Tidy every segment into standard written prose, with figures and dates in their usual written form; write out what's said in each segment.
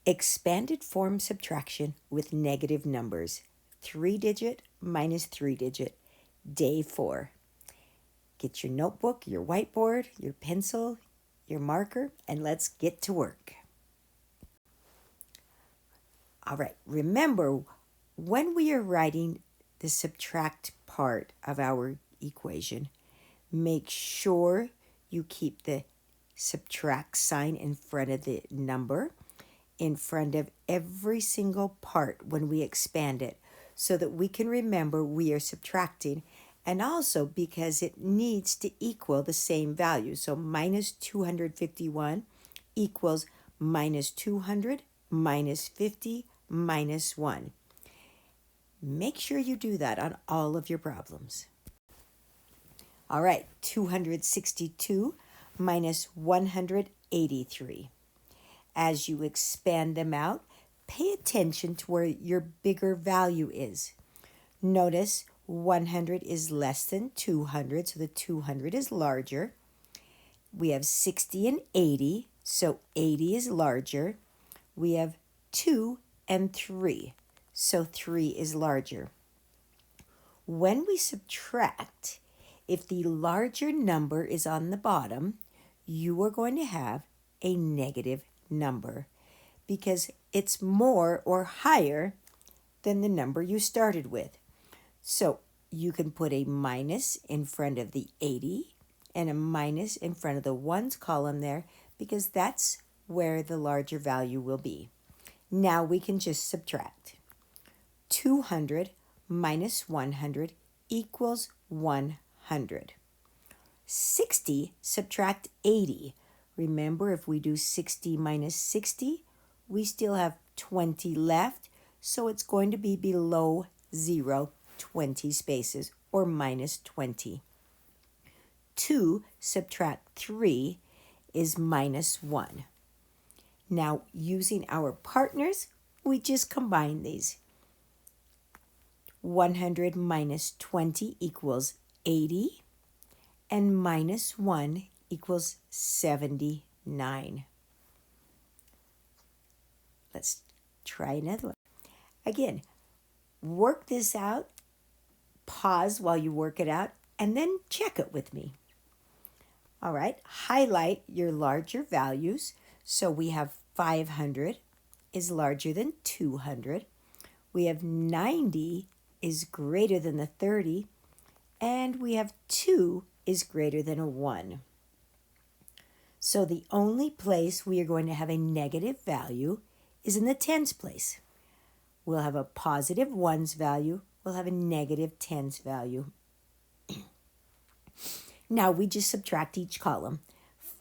Expanded form subtraction with negative numbers. 3-digit minus 3-digit. Day 4. Get your notebook, your whiteboard, your pencil, your marker, and let's get to work. All right, remember, when we are writing the subtract part of our equation, make sure you keep the subtract sign in front of the number, in front of every single part when we expand it, so that we can remember we are subtracting, and also because it needs to equal the same value. So minus 251 equals minus 200 minus 50 minus 1. Make sure you do that on all of your problems. All right, 262 minus 183. As you expand them out, pay attention to where your bigger value is. Notice 100 is less than 200, so the 200 is larger. We have 60 and 80, so 80 is larger. We have 2 and 3, so 3 is larger. When we subtract, if the larger number is on the bottom, you are going to have a negative number because it's more or higher than the number you started with. So you can put a minus in front of the 80 and a minus in front of the ones column there because that's where the larger value will be. Now we can just subtract. 200 minus 100 equals 100. 60 subtract 80. Remember, if we do 60 minus 60, we still have 20 left, so it's going to be below 0, 20 spaces, or minus 20. 2 subtract 3 is minus 1. Now, using our partners, we just combine these. 100 minus 20 equals 80, and minus 1 equals 79. Let's try another one. Again, work this out, pause while you work it out, and then check it with me. All right, highlight your larger values. So we have 500 is larger than 200. We have 90 is greater than the 30, and we have 2 is greater than a 1. So the only place we are going to have a negative value is in the tens place. We'll have a positive ones value. We'll have a negative tens value. Now we just subtract each column.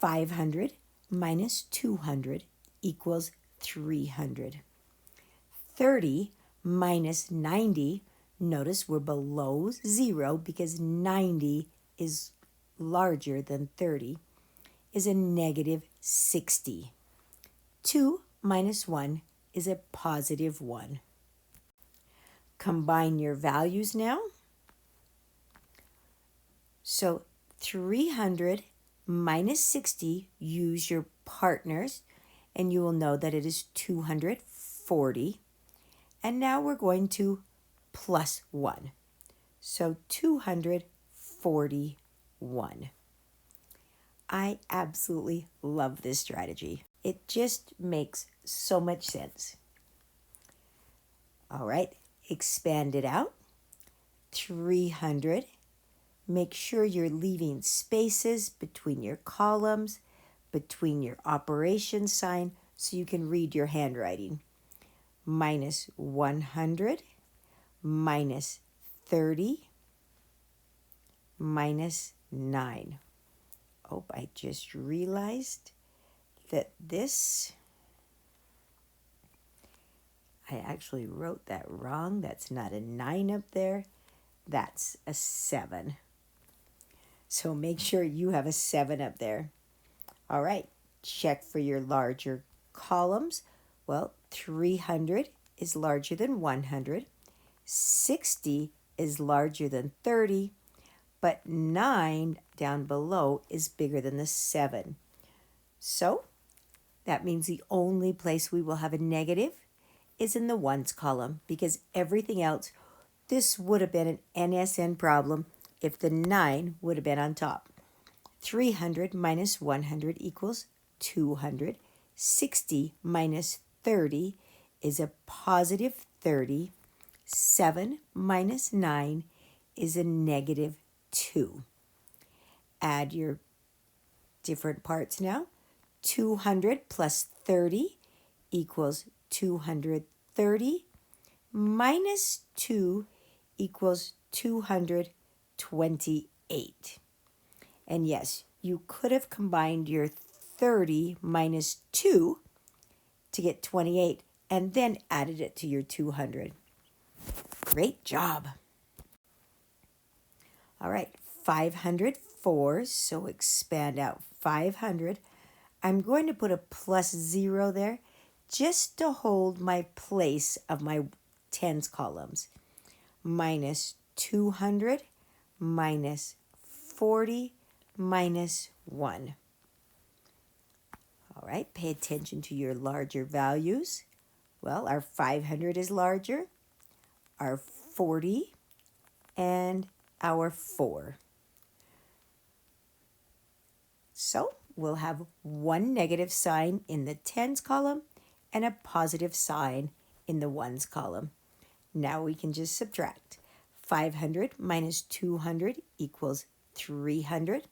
500 minus 200 equals 300. 30 minus 90, notice we're below 0 because 90 is larger than 30, is a negative 60. 2 minus 1 is a positive 1. Combine your values now. So 300 minus 60, use your partners, and you will know that it is 240. And now we're going to plus 1. So 241. I absolutely love this strategy. It just makes so much sense. All right, expand it out. 300. Make sure you're leaving spaces between your columns, between your operation sign, so you can read your handwriting. Minus 100, minus 30, minus 9. Oh, I just realized that I actually wrote that wrong. That's not a 9 up there. That's a 7. So make sure you have a 7 up there. All right, check for your larger columns. Well, 300 is larger than 100. 60 is larger than 30. But 9 down below is bigger than the 7. So That means the only place we will have a negative is in the ones column, because everything else, this would have been an NSN problem if the 9 would have been on top. 300 minus 100 equals 200. 60 minus 30 is a positive 30. 7 minus 9 is a negative 2. Add your different parts now. 200 plus 30 equals 230. Minus 2 equals 228. And yes, you could have combined your 30 minus 2 to get 28 and then added it to your 200. Great job. All right, 504, so expand out 500. I'm going to put a plus 0 there just to hold my place of my tens columns. Minus 200 minus 40 minus 1. All right, pay attention to your larger values. Well, our 500 is larger, our 40, and our 4. So we'll have one negative sign in the tens column and a positive sign in the ones column. Now we can just subtract. 500 minus 200 equals 300.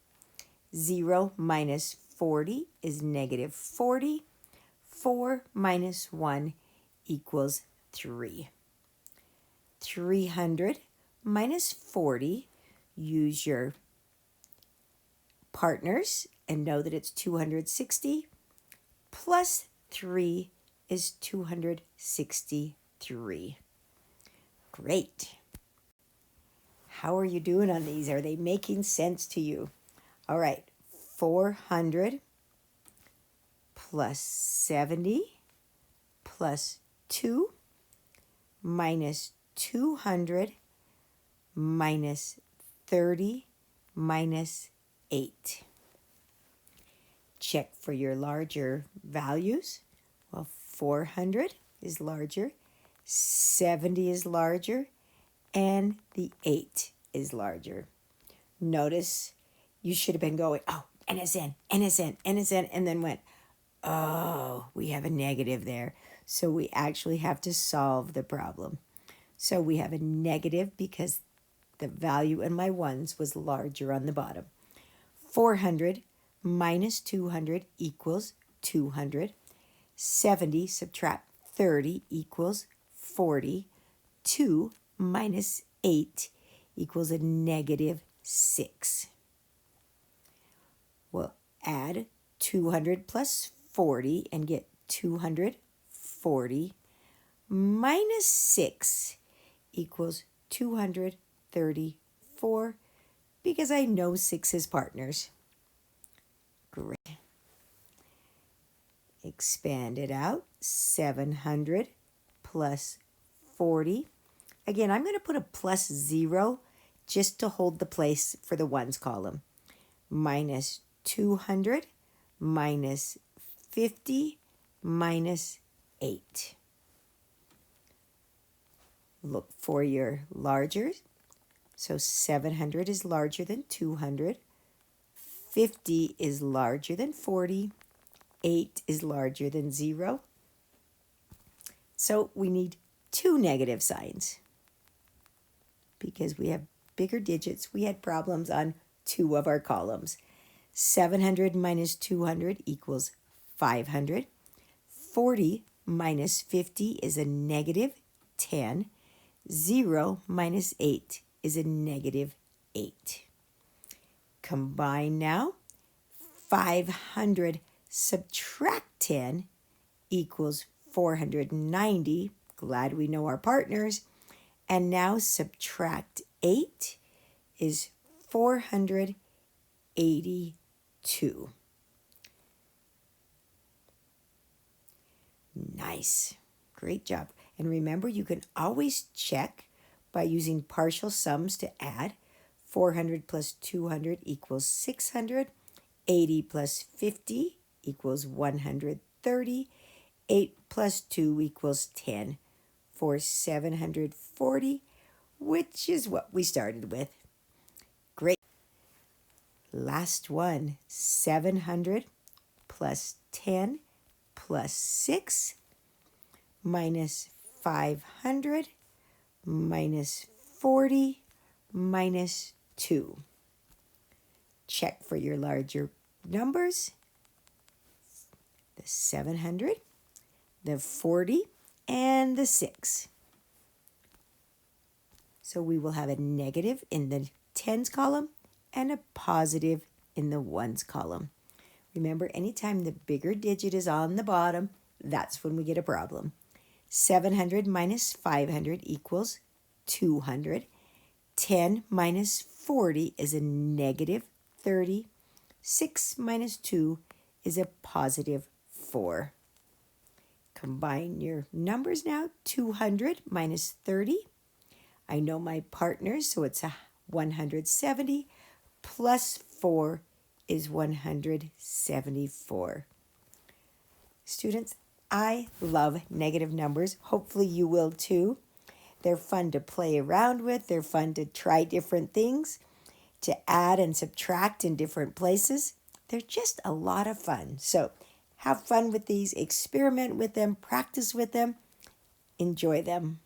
0 minus 40 is negative 40. 4 minus 1 equals 3. 300 minus 40, use your partners and know that it's 260, plus 3 is 263. Great. How are you doing on these? Are they making sense to you? All right, 400 plus 70 plus 2 minus 200 minus 30 minus 8. Check for your larger values. Well, 400 is larger, 70 is larger, and the 8 is larger. Notice you should have been going, oh, NSN, NSN, NSN, and then went, oh, we have a negative there. So we actually have to solve the problem. So we have a negative because the value in my ones was larger on the bottom. 400 minus 200 equals 200. 70 subtract 30 equals 40. 2 minus 8 equals a negative 6. We'll add 200 plus 40 and get 240. Minus 6 equals 234 because I know 6 is partners. Great. Expand it out. 700 plus 40. Again, I'm going to put a plus 0 just to hold the place for the ones column. Minus 200 minus 50 minus 8. Look for your largers. So 700 is larger than 200. 50 is larger than 40. 8 is larger than 0. So we need 2 negative signs. Because we have bigger digits, we had problems on 2 of our columns. 700 minus 200 equals 500. 40 minus 50 is a negative 10. 0 minus 8 is a negative 8. Combine now. 500 subtract 10 equals 490. Glad we know our partners. And now subtract 8 is 482. Nice. Great job. And remember, you can always check by using partial sums to add. 400 plus 200 equals 600. 80 plus 50 equals 130. 30. 8 plus 2 equals 10 for 740, which is what we started with. Great. Last one, 700 plus 10 plus 6 minus 500 minus 40 minus 2. Check for your larger numbers. The 700, the 40, and the 6. So we will have a negative in the tens column and a positive in the ones column. Remember, anytime the bigger digit is on the bottom, that's when we get a problem. 700 minus 500 equals 200. 10 minus 40 is a negative 30. 6 minus 2 is a positive 4. Combine your numbers now. 200 minus 30. I know my partners, so it's a 170 plus 4 is 174. Students, I love negative numbers. Hopefully you will too. They're fun to play around with. They're fun to try different things, to add and subtract in different places. They're just a lot of fun. So have fun with these, experiment with them, practice with them, enjoy them.